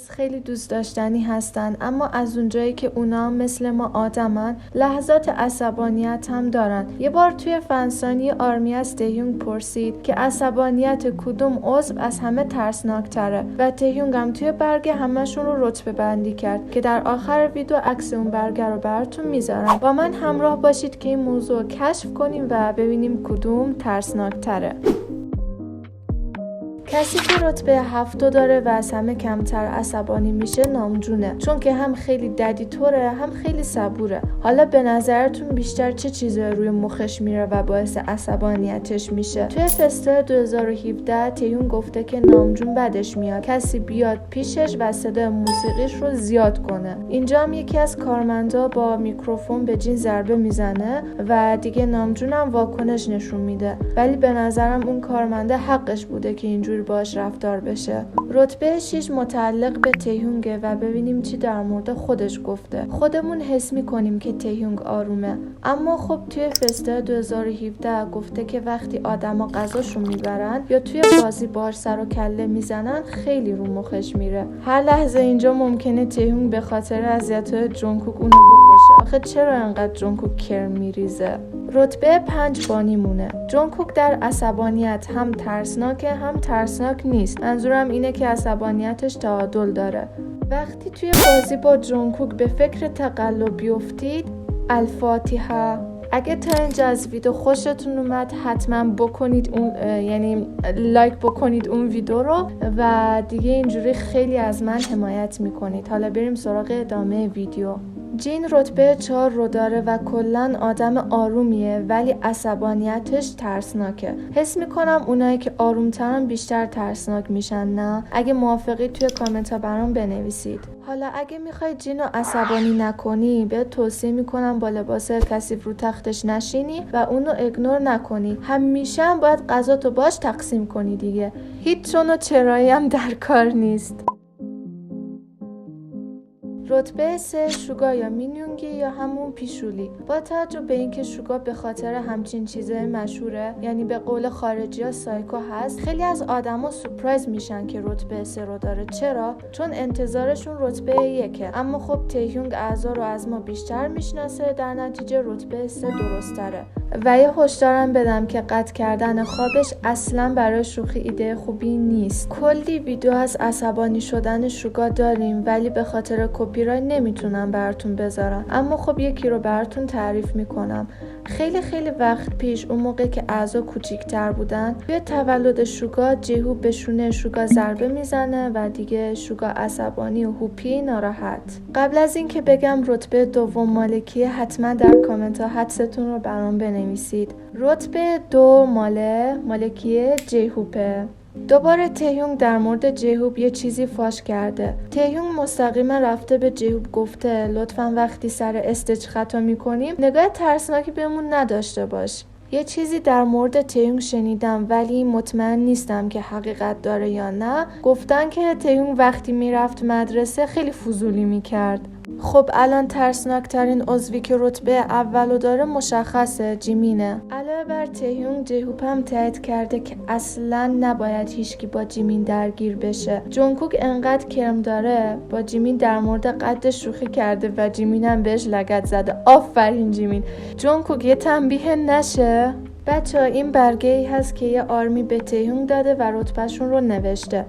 خیلی دوست داشتنی هستن، اما از اونجایی که اونا مثل ما آدمن لحظات عصبانیت هم دارن. یه بار توی فنسانی آرمی از تهیونگ پرسید که عصبانیت کدوم عضو از همه ترسناکتره و تهیونگ هم توی برگه همشون رو رتبه بندی کرد که در آخر ویدیو عکس اون برگه رو براتون میذارم. با من همراه باشید که این موضوع رو کشف کنیم و ببینیم کدوم ترسناکتره. کسی که رتبه 7 داره و از همه کمتر عصبانی میشه نامجونه، چون که هم خیلی ددیتوره هم خیلی صبوره. حالا به نظرتون بیشتر چه چیزایی روی مخش میره و باعث عصبانیتش میشه؟ توی فستیوال 2017 تهیون گفته که نامجون بدش میاد کسی بیاد پیشش و صدای موسیقیش رو زیاد کنه. اینجا هم یکی از کارمندا با میکروفون به جین ضربه میزنه و دیگه نامجون هم واکنش نشون میده، ولی به نظرم اون کارمنده حقش بوده که اینجوری باش رفتار بشه. رتبه 6 متعلق به تهیونگه و ببینیم چی در مورد خودش گفته. خودمون حس میکنیم که تهیونگ آرومه، اما خب توی فستیوال 2017 گفته که وقتی آدما غذاشو میبرن یا توی بازی باهاش سر و کله میزنن خیلی رو مخش میره. هر لحظه اینجا ممکنه تهیونگ به خاطر اذیت‌های جونگکوک اونو بکشه. آخه چرا انقدر جونگکوک کرم میریزه؟ رتبه 5 بانی مونه. جونگکوک در عصبانیت هم ترسناکه هم ترسناک نیست. منظورم اینه که عصبانیتش تعادل داره. وقتی توی بازی با جونگکوک به فکر تقلب بیفتید، الفاتحه. اگه تا اینجا از ویدیو خوشتون اومد حتما بکنید اون لایک بکنید اون ویدیو رو و دیگه اینجوری خیلی از من حمایت میکنید. حالا بریم سراغ ادامه ویدیو. جین رتبه 4 رو داره و کلن آدم آرومیه، ولی عصبانیتش ترسناکه. حس میکنم اونایی که آرومترن بیشتر ترسناک میشن، نه؟ اگه موافقید توی کامنت ها برام بنویسید. حالا اگه میخوای جین رو عصبانی نکنی، بهت توصیه میکنم با لباس کثیف رو تختش نشینی و اونو اگنور نکنی. همیشه هم باید غذاتو باش تقسیم کنی دیگه. هیچ چون و چرایی هم در کار نیست. رتبه 3 شوگا یا مینیونگی یا همون پیشولی. با توجه به اینکه شوگا به خاطر همچین چیزای مشهوره، یعنی به قول خارجی‌ها سایکو هست، خیلی از آدما سورپرایز میشن که رتبه 3 رو داره. چرا؟ چون انتظارشون رتبه 1، اما خب تهیونگ اعضا رو از ما بیشتر میشناسه، در نتیجه رتبه 3 درست‌تره. و یه هشدارم بدم که قطع کردن خوابش اصلا برای شوخی ایده خوبی نیست. کلی ویدیو از عصبانی شدن شوگا داریم، ولی به خاطر کپی رایت نمیتونم براتون بذارم، اما خب یکی رو براتون تعریف میکنم. خیلی وقت پیش، اون موقع که اعضا کوچیک‌تر بودن، توی تولد شوگا جیهو به شونه شوگا ضربه میزنه و دیگه شوگا عصبانی و هوپی ناراحت. قبل از این که بگم رتبه 2 مالکیه، حتما در کامنت ها حدستون رو برام بنویسید. رتبه 2 مالکیه جیهوپه. دوباره تهیونگ در مورد جیهوب یه چیزی فاش کرده. تهیونگ مستقیما رفته به جیهوب گفته لطفاً وقتی سر استیج خطا میکنیم نگاه ترسناکی بهمون نداشته باش. یه چیزی در مورد تهیونگ شنیدم، ولی مطمئن نیستم که حقیقت داره یا نه. گفتن که تهیونگ وقتی میرفت مدرسه خیلی فضولی میکرد. خب الان ترسناکترین عضوی که رتبه اولو داره مشخصه، جیمینه. علاوه بر تهیونگ، جیهوب هم تایید کرده که اصلا نباید هیچکی با جیمین درگیر بشه. جونگکوک انقدر کرم داره با جیمین در مورد قدش شوخی کرده و جیمین هم بهش لگد زده. آفرین جیمین. جونگکوک یه تنبیه نشه؟ بچه‌ها این برگه‌ای هست که یه آرمی به تهیونگ داده و رتبهشون رو نوشته.